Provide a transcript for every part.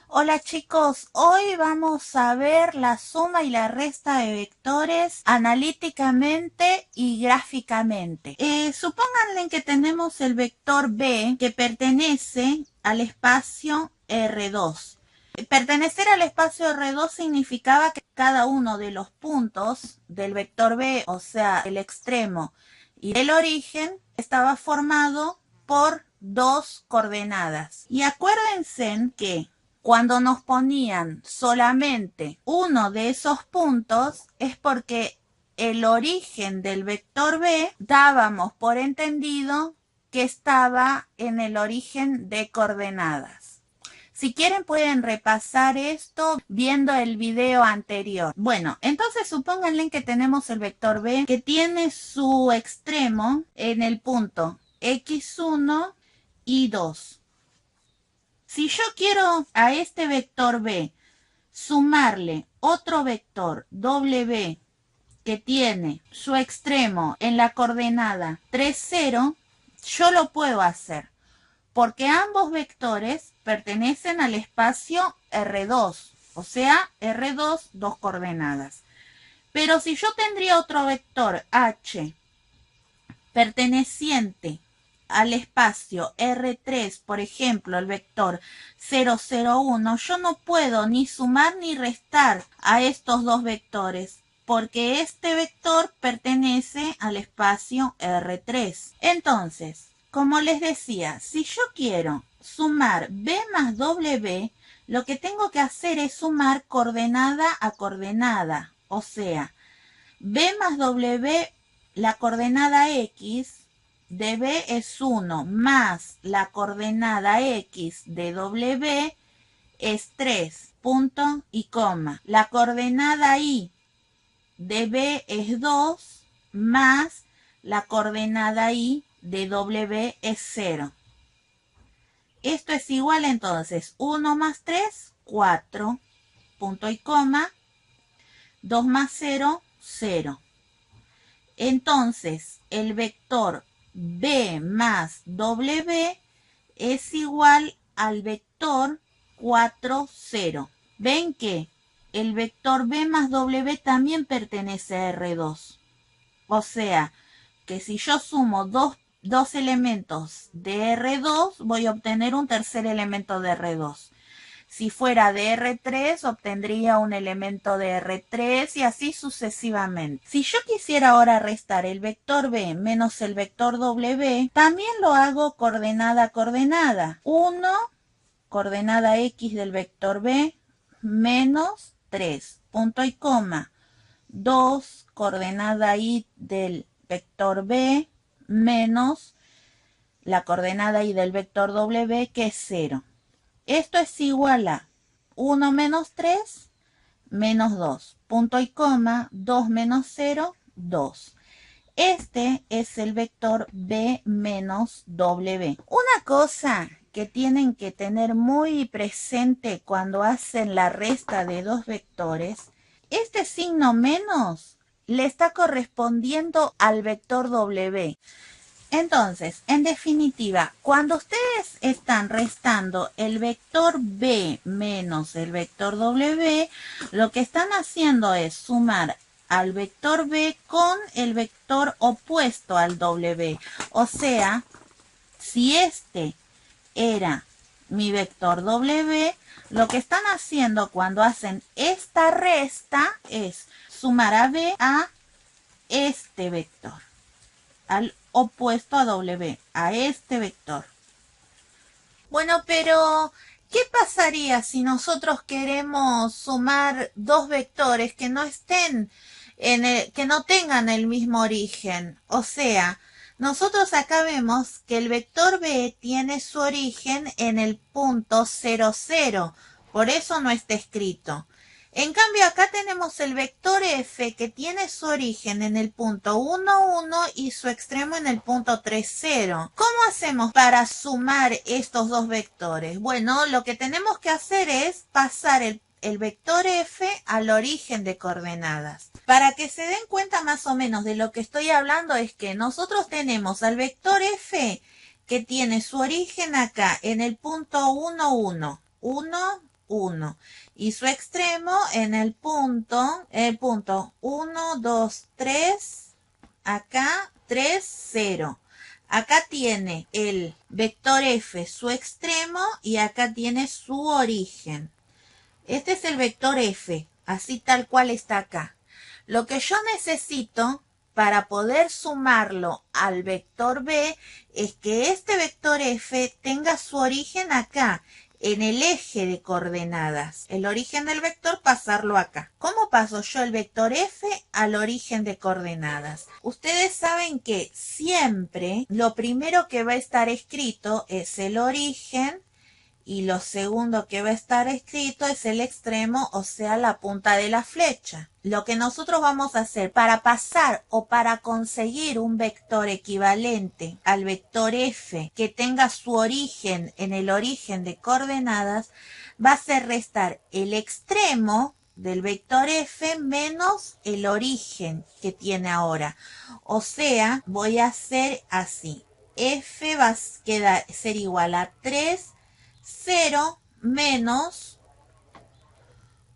Hola chicos, hoy vamos a ver la suma y la resta de vectores analíticamente y gráficamente. Supónganle que tenemos el vector B que pertenece al espacio R2. Pertenecer al espacio R2 significaba que cada uno de los puntos del vector B, o sea, el extremo y el origen, estaba formado por dos coordenadas. Y acuérdense que cuando nos ponían solamente uno de esos puntos es porque el origen del vector B dábamos por entendido que estaba en el origen de coordenadas. Si quieren pueden repasar esto viendo el video anterior. Bueno, entonces supónganle que tenemos el vector B que tiene su extremo en el punto x1 y 2. Si yo quiero a este vector B sumarle otro vector W que tiene su extremo en la coordenada 3, 0, yo lo puedo hacer, porque ambos vectores pertenecen al espacio R2, o sea, R2, dos coordenadas. Pero si yo tendría otro vector H perteneciente al espacio R3, por ejemplo, el vector 0, 0, 1, yo no puedo ni sumar ni restar a estos dos vectores, porque este vector pertenece al espacio R3. Entonces, como les decía, si yo quiero sumar B más W, lo que tengo que hacer es sumar coordenada a coordenada, o sea, B más W, la coordenada X de B es 1, más la coordenada X de W es 3, punto y coma. La coordenada Y de B es 2, más la coordenada Y de W es 0. Esto es igual entonces, 1 más 3, 4, punto y coma, 2 más 0, 0. Entonces, el vector B más W es igual al vector 4, 0. ¿Ven que el vector B más W también pertenece a R2? O sea, que si yo sumo dos elementos de R2, voy a obtener un tercer elemento de R2. Si fuera de R3, obtendría un elemento de R3 y así sucesivamente. Si yo quisiera ahora restar el vector B menos el vector W, también lo hago coordenada a coordenada. 1, coordenada X del vector B, menos 3, punto y coma. 2, coordenada Y del vector B, menos la coordenada Y del vector W, que es 0. Esto es igual a 1 menos 3 menos 2, punto y coma, 2 menos 0, 2. Este es el vector B menos W. Una cosa que tienen que tener muy presente cuando hacen la resta de dos vectores, este signo menos le está correspondiendo al vector W. Entonces, en definitiva, cuando ustedes están restando el vector B menos el vector W, lo que están haciendo es sumar al vector B con el vector opuesto al W. O sea, si este era mi vector W, lo que están haciendo cuando hacen esta resta es sumar a B a este vector, al opuesto a W, a este vector. Bueno, pero ¿qué pasaría si nosotros queremos sumar dos vectores que no estén que no tengan el mismo origen? O sea, nosotros acá vemos que el vector B tiene su origen en el punto 0, 0, por eso no está escrito. En cambio, acá tenemos el vector F que tiene su origen en el punto 1, 1 y su extremo en el punto 3, 0. ¿Cómo hacemos para sumar estos dos vectores? Bueno, lo que tenemos que hacer es pasar el vector F al origen de coordenadas. Para que se den cuenta más o menos de lo que estoy hablando es que nosotros tenemos al vector F que tiene su origen acá en el punto 1, 1. 1, 1. Y su extremo en el punto 1, 2, 3, acá 3, 0. Acá tiene el vector f su extremo y acá tiene su origen. Este es el vector f, así tal cual está acá. Lo que yo necesito para poder sumarlo al vector b es que este vector f tenga su origen acá, en el eje de coordenadas. El origen del vector pasarlo acá. ¿Cómo paso yo el vector f al origen de coordenadas? Ustedes saben que siempre lo primero que va a estar escrito es el origen y lo segundo que va a estar escrito es el extremo, o sea, la punta de la flecha. Lo que nosotros vamos a hacer para pasar o para conseguir un vector equivalente al vector f que tenga su origen en el origen de coordenadas va a ser restar el extremo del vector f menos el origen que tiene ahora. O sea, voy a hacer así. F va a ser igual a 3, 0 menos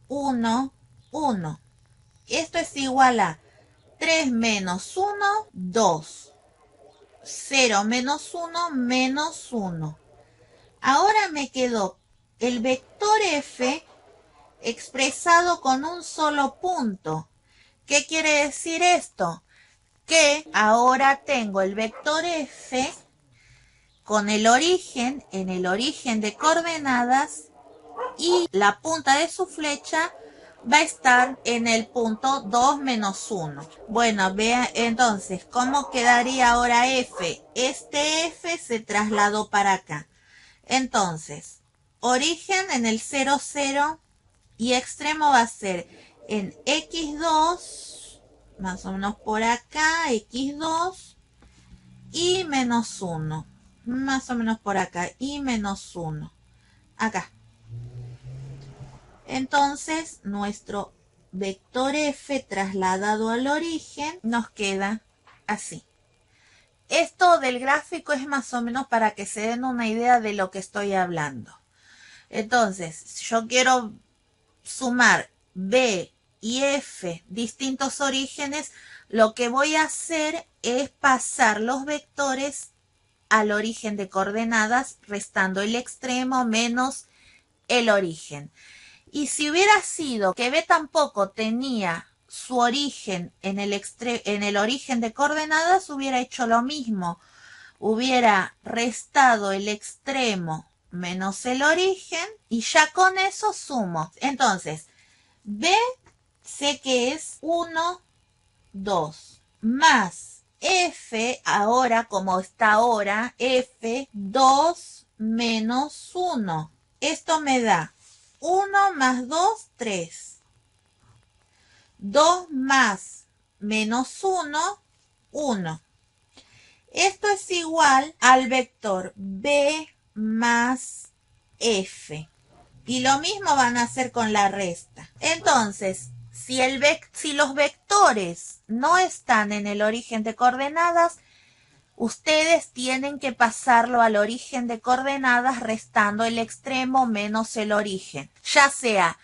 1, 1. Esto es igual a 3 menos 1, 2. 0 menos 1, menos 1. Ahora me quedó el vector f expresado con un solo punto. ¿Qué quiere decir esto? Que ahora tengo el vector f con el origen en el origen de coordenadas y la punta de su flecha va a estar en el punto 2 menos 1. Bueno, vean entonces cómo quedaría ahora f. Este f se trasladó para acá. Entonces, origen en el 0, 0 y extremo va a ser en x2, más o menos por acá, x2 y menos 1. Más o menos por acá, y menos 1. Acá. Entonces, nuestro vector f trasladado al origen nos queda así. Esto del gráfico es más o menos para que se den una idea de lo que estoy hablando. Entonces, si yo quiero sumar b y f distintos orígenes, lo que voy a hacer es pasar los vectores al origen de coordenadas, restando el extremo menos el origen. Y si hubiera sido que b tampoco tenía su origen en el origen de coordenadas, hubiera hecho lo mismo. Hubiera restado el extremo menos el origen y ya con eso sumo. Entonces, b sé que es 1, 2, más f, ahora como está ahora, f 2 menos 1. Esto me da 1 más 2, 3. 2 más menos 1, 1. Esto es igual al vector b más f. Y lo mismo van a hacer con la resta. Entonces, si los vectores no están en el origen de coordenadas, ustedes tienen que pasarlo al origen de coordenadas restando el extremo menos el origen. Ya sea,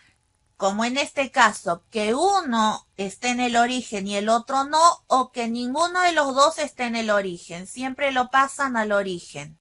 como en este caso, que uno esté en el origen y el otro no, o que ninguno de los dos esté en el origen. Siempre lo pasan al origen.